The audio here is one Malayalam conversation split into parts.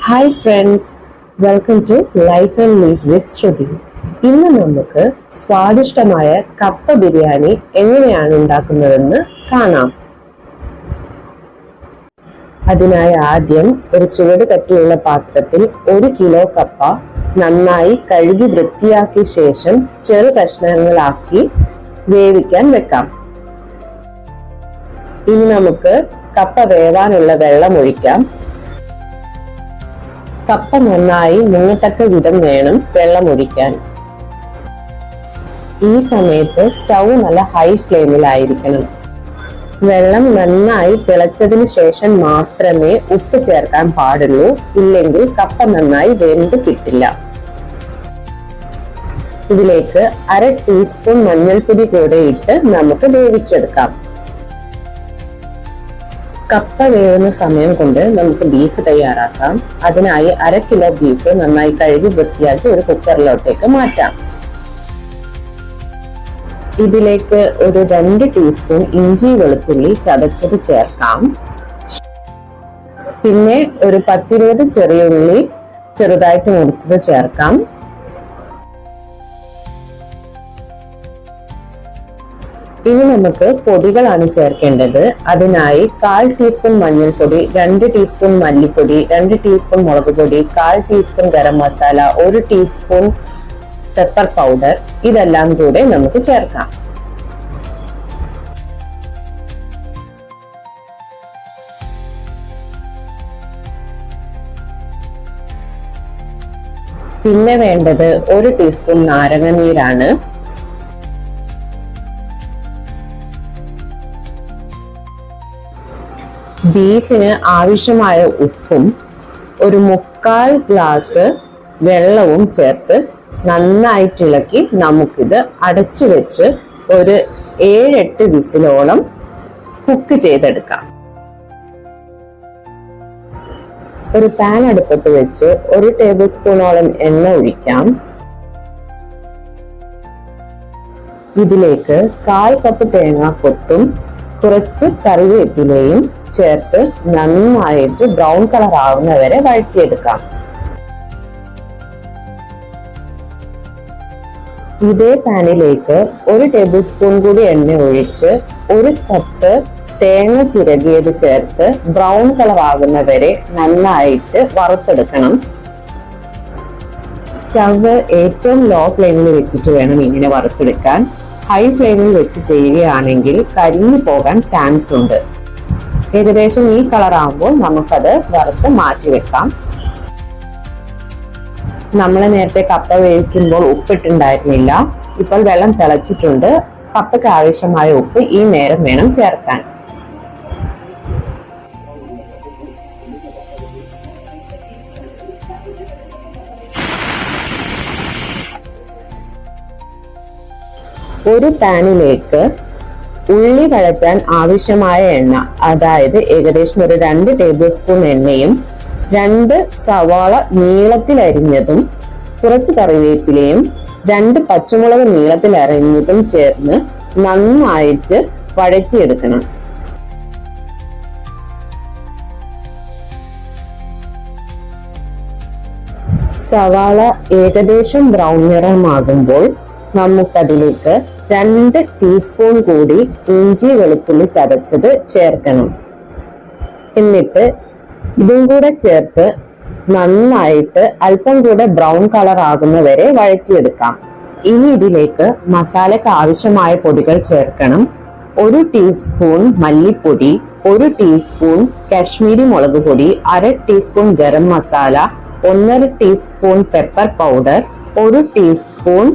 Hi friends, welcome to life and leave with Shruti. ഇന്ന് നമുക്ക് സ്വാദിഷ്ടമായ കപ്പ ബിരിയാണി എങ്ങനെയാണ് ഉണ്ടാക്കുന്നതെന്ന് കാണാം. അതിനായി ആദ്യം ഒരു ചുവട് കട്ടിയുള്ള പാത്രത്തിൽ 1 കിലോ കപ്പ നന്നായി കഴുകി വൃത്തിയാക്കിയ ശേഷം ചെറു കഷ്ണങ്ങളാക്കി വേവിക്കാൻ വെക്കാം. ഇനി നമുക്ക് കപ്പ വേവാനുള്ള വെള്ളം ഒഴിക്കാം. കപ്പ നന്നായി മുങ്ങത്തക്ക വിധം വേണം വെള്ളം ഒഴിക്കാൻ. ഈ സമയത്ത് സ്റ്റൗ നല്ല ഹൈ ഫ്ലെയിമിലായിരിക്കണം. വെള്ളം നന്നായി തിളച്ചതിന് ശേഷം മാത്രമേ ഉപ്പ് ചേർക്കാൻ പാടുള്ളൂ, ഇല്ലെങ്കിൽ കപ്പ നന്നായി വെന്ത് കിട്ടില്ല. ഇതിലേക്ക് 1/2 ടീസ്പൂൺ മഞ്ഞൾപ്പൊടി കൂടെ ഇട്ട് നമുക്ക് വേവിച്ചെടുക്കാം. കപ്പ വേവുന്ന സമയം കൊണ്ട് നമുക്ക് ബീഫ് തയ്യാറാക്കാം. അതിനായി 1/2 കിലോ ബീഫ് നന്നായി കഴുകി വൃത്തിയാക്കി ഒരു കുക്കറിലോട്ടേക്ക് മാറ്റാം. ഇതിലേക്ക് ഒരു 2 ടീസ്പൂൺ ഇഞ്ചി വെളുത്തുള്ളി ചതച്ചത് ചേർക്കാം. പിന്നെ ഒരു 10-20 ചെറിയ ഉള്ളി ചെറുതായിട്ട് മുറിച്ചത് ചേർക്കാം. ഇനി നമുക്ക് പൊടികളാണ് ചേർക്കേണ്ടത്. അതിനായി 1/4 ടീസ്പൂൺ മഞ്ഞൾപ്പൊടി, 2 ടീസ്പൂൺ മല്ലിപ്പൊടി, 2 ടീസ്പൂൺ മുളക് പൊടി, 1/4 teaspoon garam masala, 1 teaspoon pepper powder, ഇതെല്ലാം കൂടെ നമുക്ക് ചേർക്കാം. പിന്നെ വേണ്ടത് 1 ടീസ്പൂൺ നാരങ്ങ നീരാണ്. ബീഫിന് ആവശ്യമായ ഉപ്പും ഒരു 1/4 ഗ്ലാസ് വെള്ളവും ചേർത്ത് നന്നായിട്ട് ഇളക്കി നമുക്കിത് അടച്ചു വെച്ച് ഒരു 7-8 വിസിലോളം കുക്ക് ചെയ്തെടുക്കാം. ഒരു പാൻ അടുപ്പത്ത് വെച്ച് 1 ടേബിൾ സ്പൂണോളം എണ്ണ ഒഴിക്കാം. ഇതിലേക്ക് 1/4 കപ്പ് തേങ്ങാക്കൊത്തും കുറച്ച് കറിവേപ്പിലയും ചേർത്ത് നന്നായിട്ട് ബ്രൗൺ കളർ ആവുന്നവരെ വഴറ്റിയെടുക്കാം. ഇതേ പാനിലേക്ക് 1 ടേബിൾ സ്പൂൺ കൂടി എണ്ണ ഒഴിച്ച് 1 കപ്പ് തേങ്ങ ചിരകിയത് ചേർത്ത് ബ്രൗൺ കളർ ആകുന്നവരെ നന്നായിട്ട് വറുത്തെടുക്കണം. സ്റ്റവ് ഏറ്റവും ലോ ഫ്ലെയിമിൽ വെച്ചിട്ട് വേണം ഇങ്ങനെ വറുത്തെടുക്കാൻ. ഹൈ ഫ്ലെയിമിൽ വെച്ച് ചെയ്യുകയാണെങ്കിൽ കരിഞ്ഞു പോകാൻ ചാൻസ് ഉണ്ട്. ഏകദേശം ഈ കളർ ആകുമ്പോൾ നമുക്കത് വറുത്ത് മാറ്റി വെക്കാം. നമ്മൾ നേരത്തെ കപ്പ വേവിക്കുമ്പോൾ ഉപ്പിട്ടുണ്ടായിരുന്നില്ല. ഇപ്പോൾ വെള്ളം തിളച്ചിട്ടുണ്ട്. കപ്പയ്ക്ക് ആവശ്യമായ ഉപ്പ് ഈ നേരം വേണം ചേർക്കാൻ. ഒരു പാനിലേക്ക് ഉള്ളി വഴറ്റാൻ ആവശ്യമായ എണ്ണ, അതായത് ഏകദേശം ഒരു 2 ടേബിൾ സ്പൂൺ എണ്ണയും 2 സവാള നീളത്തിൽ അരിഞ്ഞതും കുറച്ച് കറിവേപ്പിലയും 2 പച്ചമുളക് നീളത്തിൽ അരിഞ്ഞതും ചേർന്ന് നന്നായിട്ട് വഴറ്റിയെടുക്കണം. സവാള ഏകദേശം ബ്രൗൺ നിറമാകുമ്പോൾ നമുക്കതിലേക്ക് 2 ടീസ്പൂൺ കൂടി ഇഞ്ചി വെളുത്തുള്ളി ചതച്ചത് ചേർക്കണം. എന്നിട്ട് ഇതും കൂടെ ചേർത്ത് നന്നായിട്ട് അല്പം കൂടെ ബ്രൗൺ കളർ ആകുന്നവരെ വഴറ്റിയെടുക്കാം. ഇനി ഇതിലേക്ക് മസാലയ്ക്ക് ആവശ്യമായ പൊടികൾ ചേർക്കണം. 1 ടീസ്പൂൺ മല്ലിപ്പൊടി, 1 ടീസ്പൂൺ കാശ്മീരി മുളക് പൊടി, 1/2 teaspoon garam masala, 1/2 teaspoon pepper powder, 1 teaspoon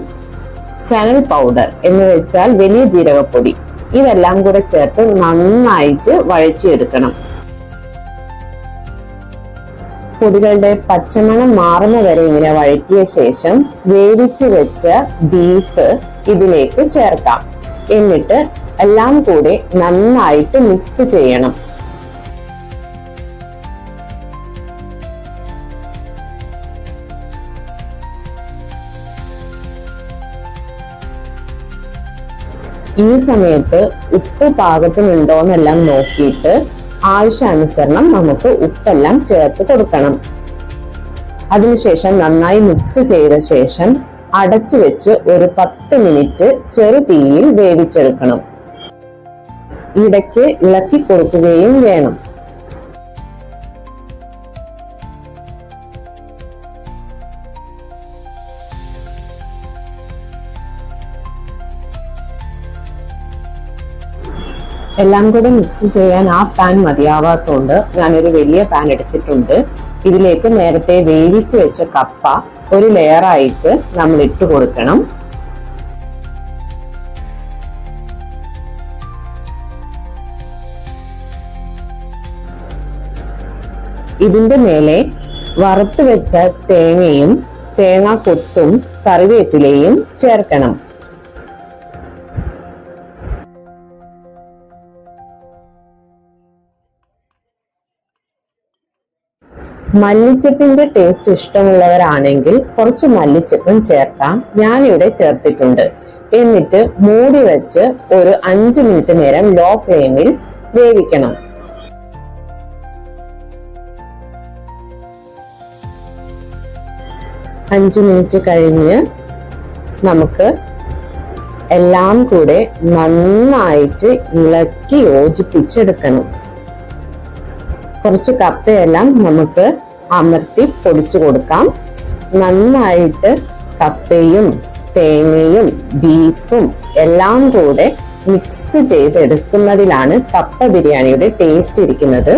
fennel powder എന്ന് വെച്ചാൽ വലിയ ജീരകപ്പൊടി, ഇതെല്ലാം കൂടെ ചേർത്ത് നന്നായിട്ട് വഴറ്റിയെടുക്കണം. പൊടികളുടെ പച്ചമണം മാറുന്ന വരെ ഇങ്ങനെ വഴറ്റിയ ശേഷം വേവിച്ച് വെച്ച ബീഫ് ഇതിലേക്ക് ചേർക്കാം. എന്നിട്ട് എല്ലാം കൂടെ നന്നായിട്ട് മിക്സ് ചെയ്യണം. ഈ സമയത്ത് ഉപ്പ് പാകത്തിനുണ്ടോന്നെല്ലാം നോക്കിയിട്ട് ആവശ്യാനുസരണം നമുക്ക് ഉപ്പെല്ലാം ചേർത്ത് കൊടുക്കണം. അതിനുശേഷം നന്നായി മിക്സ് ചെയ്ത ശേഷം അടച്ചു വെച്ച് ഒരു 10 മിനിറ്റ് ചെറു തീയിൽ വേവിച്ചെടുക്കണം. ഇടയ്ക്ക് ഇളക്കി കൊടുക്കുകയും വേണം. എല്ലാം കൂടെ മിക്സ് ചെയ്യാൻ ആ പാൻ മതിയാവാത്തതുകൊണ്ട് ഞാനൊരു വലിയ പാൻ എടുത്തിട്ടുണ്ട്. ഇതിലേക്ക് നേരത്തെ വേവിച്ച് വെച്ച കപ്പ ഒരു ലെയറായിട്ട് നമ്മൾ ഇട്ട് കൊടുക്കണം. ഇതിന്റെ മേലെ വറുത്ത് വെച്ച തേങ്ങയും തേങ്ങാക്കൊത്തും കറിവേപ്പിലയും ചേർക്കണം. മല്ലിച്ചപ്പിന്റെ ടേസ്റ്റ് ഇഷ്ടമുള്ളവരാണെങ്കിൽ കുറച്ച് മല്ലിച്ചപ്പും ചേർക്കാം. ഞാനിവിടെ ചേർത്തിട്ടുണ്ട്. എന്നിട്ട് മൂടി വെച്ച് ഒരു 5 മിനിറ്റ് നേരം ലോ ഫ്ലെയിമിൽ വേവിക്കണം. 5 മിനിറ്റ് കഴിഞ്ഞ് നമുക്ക് എല്ലാം കൂടെ നന്നായിട്ട് ഇളക്കി യോജിപ്പിച്ചെടുക്കണം. കുറച്ച് കപ്പയെല്ലാം നമുക്ക് അമർത്തി പൊടിച്ചു കൊടുക്കാം. നന്നായിട്ട് കപ്പയും തേങ്ങയും ബീഫും എല്ലാം കൂടെ മിക്സ് ചെയ്തെടുക്കുന്നതിലാണ് കപ്പ ബിരിയാണിയുടെ ടേസ്റ്റ് ഇരിക്കുന്നത്.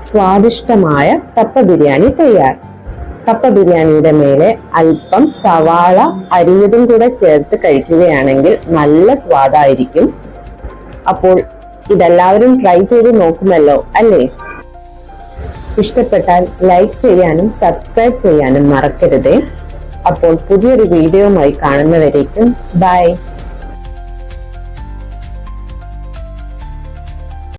സ്വാദിഷ്ടമായ കപ്പ ബിരിയാണി തയ്യാർ. കപ്പ ബിരിയാണിയുടെ മേലെ അല്പം സവാള അരിഞ്ഞതും കൂടെ ചേർത്ത് കഴിക്കുകയാണെങ്കിൽ നല്ല സ്വാദായിരിക്കും. അപ്പോൾ ഇതെല്ലാവരും ട്രൈ ചെയ്ത് നോക്കുമല്ലോ അല്ലേ? ഇഷ്ടപ്പെട്ടാൽ ലൈക്ക് ചെയ്യാനും സബ്സ്ക്രൈബ് ചെയ്യാനും മറക്കരുതേ. അപ്പോൾ പുതിയൊരു വീഡിയോയുമായി കാണുന്നവരേക്കും ബൈ.